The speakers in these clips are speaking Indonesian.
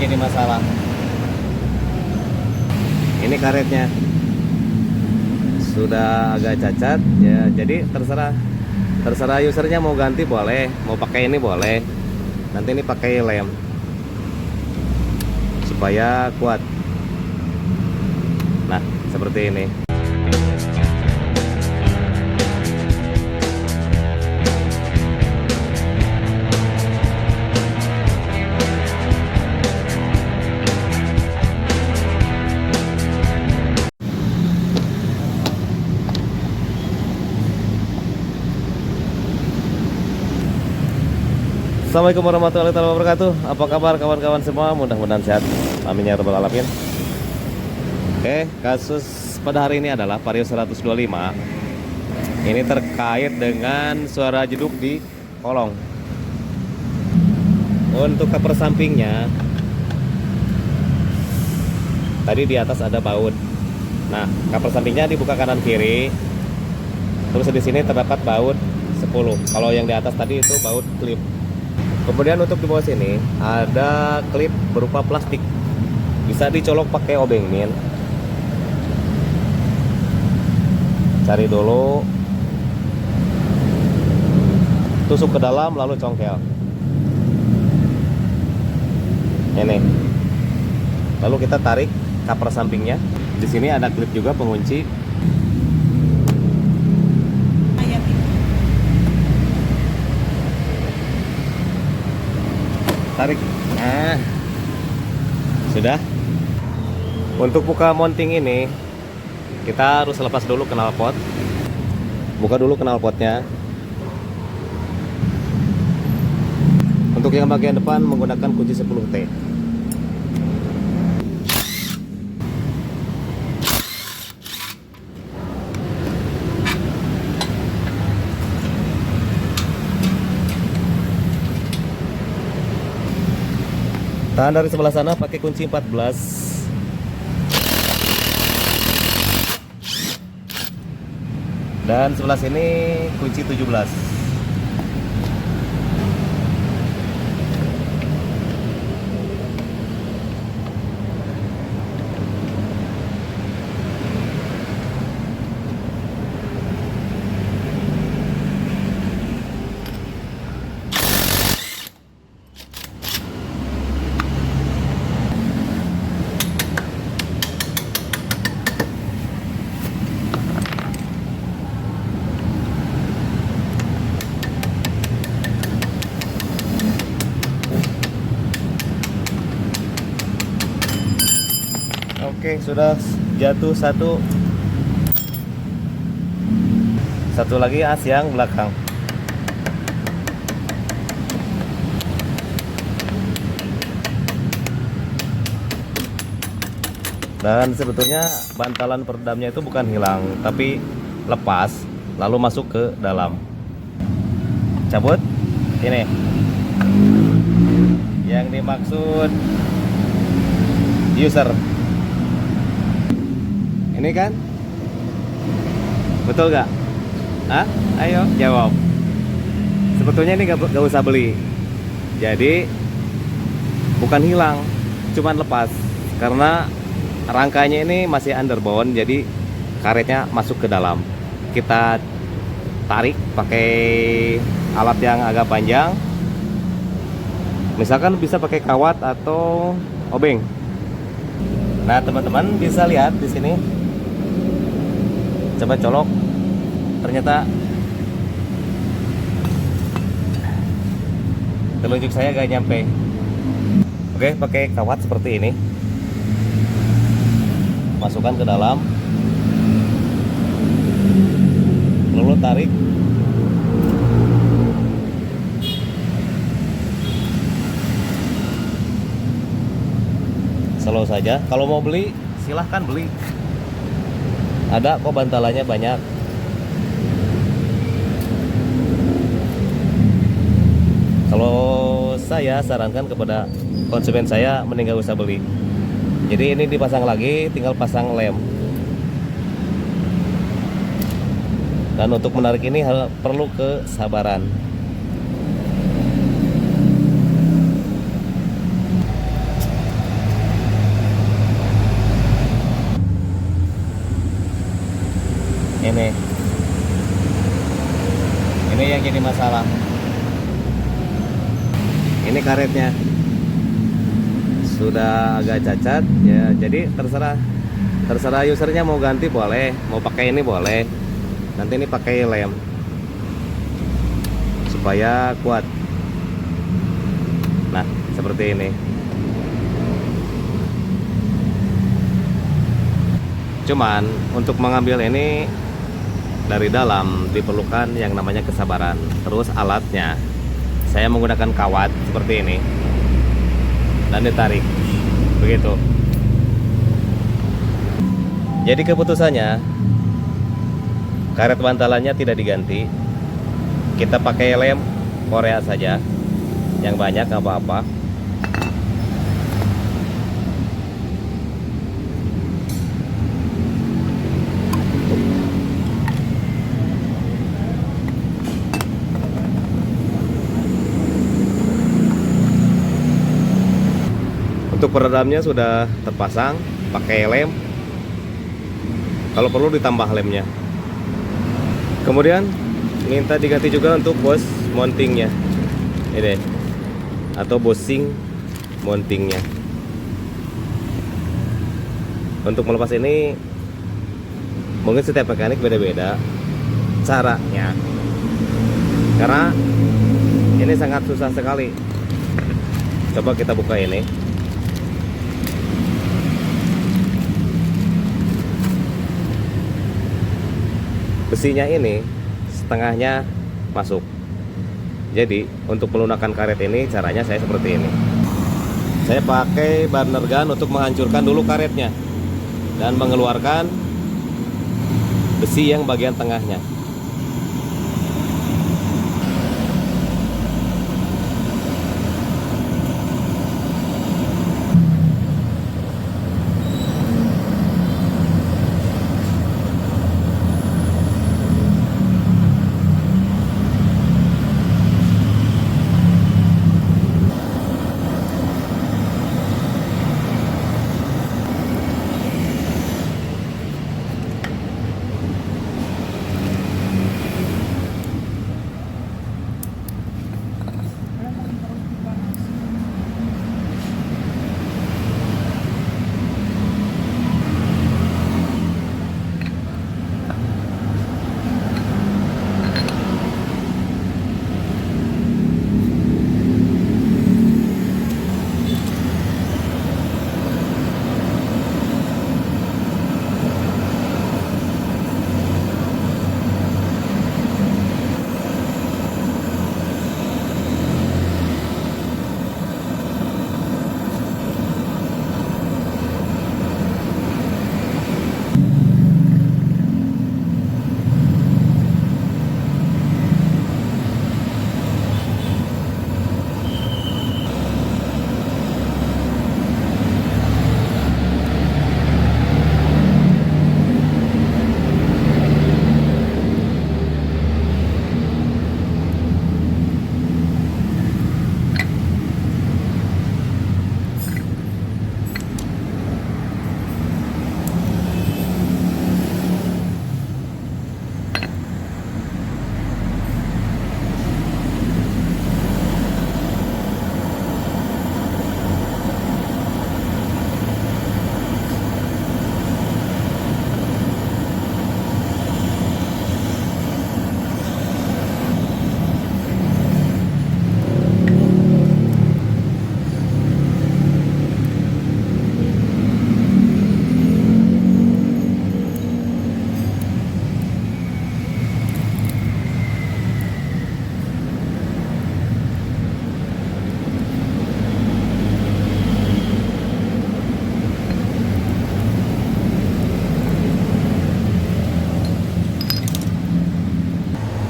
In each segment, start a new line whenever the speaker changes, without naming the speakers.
jadi masalah. Ini karetnya sudah agak cacat ya, jadi terserah usernya mau ganti boleh, mau pakai ini boleh. Nanti ini pakai lem supaya kuat. Nah, seperti ini. Assalamualaikum warahmatullahi wabarakatuh. Apa kabar kawan-kawan semua? Mudah-mudahan sehat. Amin ya rabbal alamin. Oke, kasus pada hari ini adalah Vario 125. Ini terkait dengan suara jeduk di kolong. Untuk cover sampingnya, tadi di atas ada baut. Nah, cover sampingnya dibuka kanan kiri. Terus di sini terdapat baut 10. Kalau yang di atas tadi itu baut klip. Kemudian untuk di bawah sini ada klip berupa plastik, bisa dicolok pakai obeng min. Cari dulu, tusuk ke dalam lalu congkel. Ini. Lalu kita tarik cover sampingnya. Di sini ada klip juga pengunci. Tarik. Nah, sudah. Untuk buka mounting ini kita harus lepas dulu knalpot. Buka dulu knalpotnya. Untuk yang bagian depan menggunakan kunci 10T. Tahan dari sebelah sana pakai kunci 14. Dan sebelah sini kunci 17. Oke, sudah jatuh satu. Satu lagi as yang belakang. Dan sebetulnya bantalan peredamnya itu bukan hilang, tapi lepas lalu masuk ke dalam. Cabut. Ini. Yang dimaksud user. Ini kan? Betul gak? Hah? Ayo jawab. Sebetulnya ini gak usah beli. Jadi bukan hilang, cuman lepas. Karena rangkanya ini masih underbone, jadi karetnya masuk ke dalam. Kita tarik pakai alat yang agak panjang. Misalkan bisa pakai kawat atau obeng. Nah, teman-teman bisa lihat di sini. Coba colok, ternyata telunjuk saya gak nyampe. Oke, pakai kawat seperti ini, masukkan ke dalam, lalu tarik. Slow saja. Kalau mau beli silahkan beli, ada kok bantalannya banyak. Kalau saya sarankan kepada konsumen saya mending gak usah beli. Jadi ini dipasang lagi, tinggal pasang lem. Dan untuk menarik ini perlu kesabaran. Ini yang jadi masalah. Ini karetnya sudah agak cacat ya, jadi terserah usernya mau ganti boleh, mau pakai ini boleh. Nanti ini pakai lem supaya kuat. Nah, seperti ini. Cuman untuk mengambil ini dari dalam diperlukan yang namanya kesabaran. Terus alatnya saya menggunakan kawat seperti ini dan ditarik begitu. Jadi keputusannya karet bantalannya tidak diganti, kita pakai lem Korea saja yang banyak, nggak apa-apa. Untuk peredamnya sudah terpasang, pakai lem. Kalau perlu ditambah lemnya. Kemudian minta diganti juga untuk bos mountingnya, ini atau bosing mountingnya. Untuk melepas ini mungkin setiap mekanik beda-beda caranya, karena ini sangat susah sekali. Coba kita buka ini. Besinya ini setengahnya masuk. Jadi untuk melunakkan karet ini caranya saya seperti ini. Saya pakai burner gun untuk menghancurkan dulu karetnya dan mengeluarkan besi yang bagian tengahnya.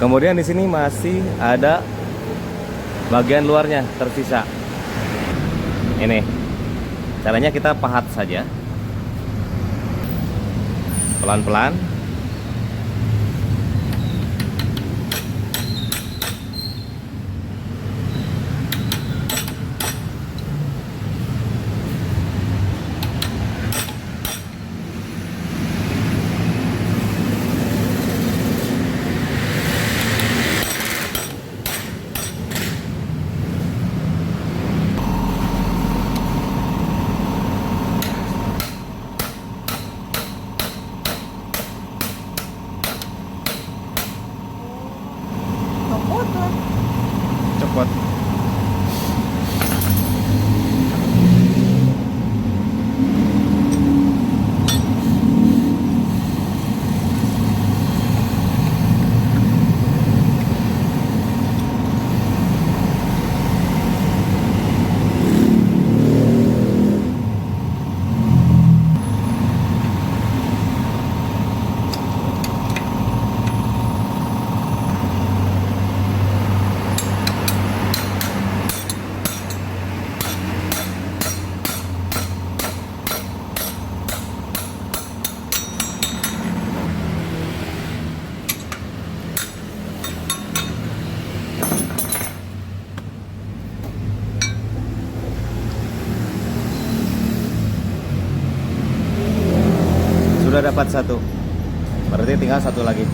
Kemudian di sini masih ada bagian luarnya tersisa. Ini caranya kita pahat saja pelan-pelan. Udah dapat satu, berarti tinggal satu lagi.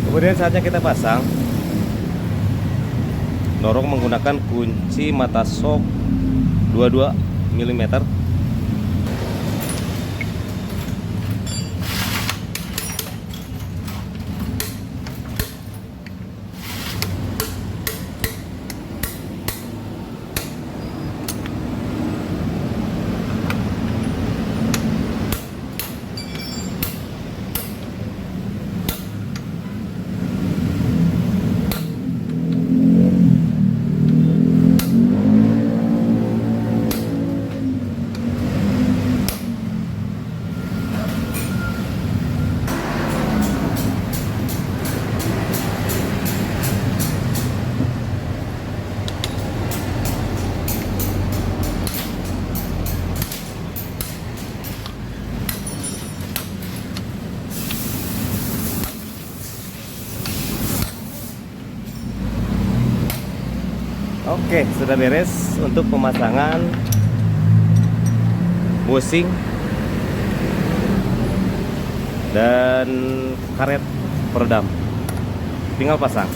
Kemudian saatnya kita pasang. Dorong menggunakan kunci mata sok 22 mm. Oke, sudah beres untuk pemasangan bushing dan karet peredam. Tinggal pasang.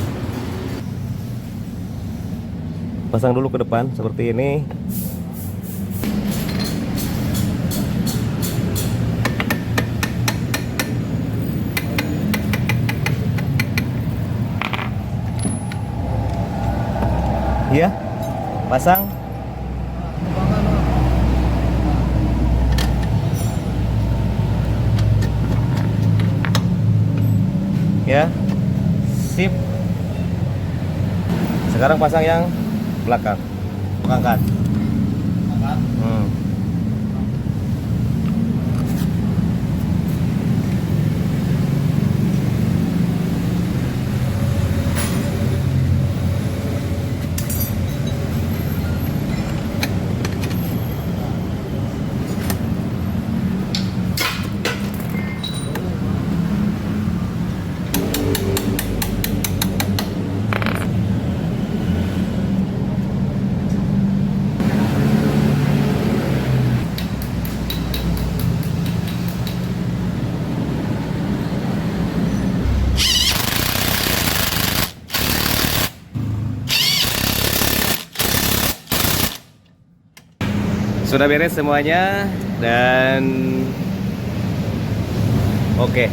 Pasang dulu ke depan seperti ini. Iya, pasang. Ya, sip. Sekarang pasang yang belakang. Angkat. Sudah beres semuanya dan oke.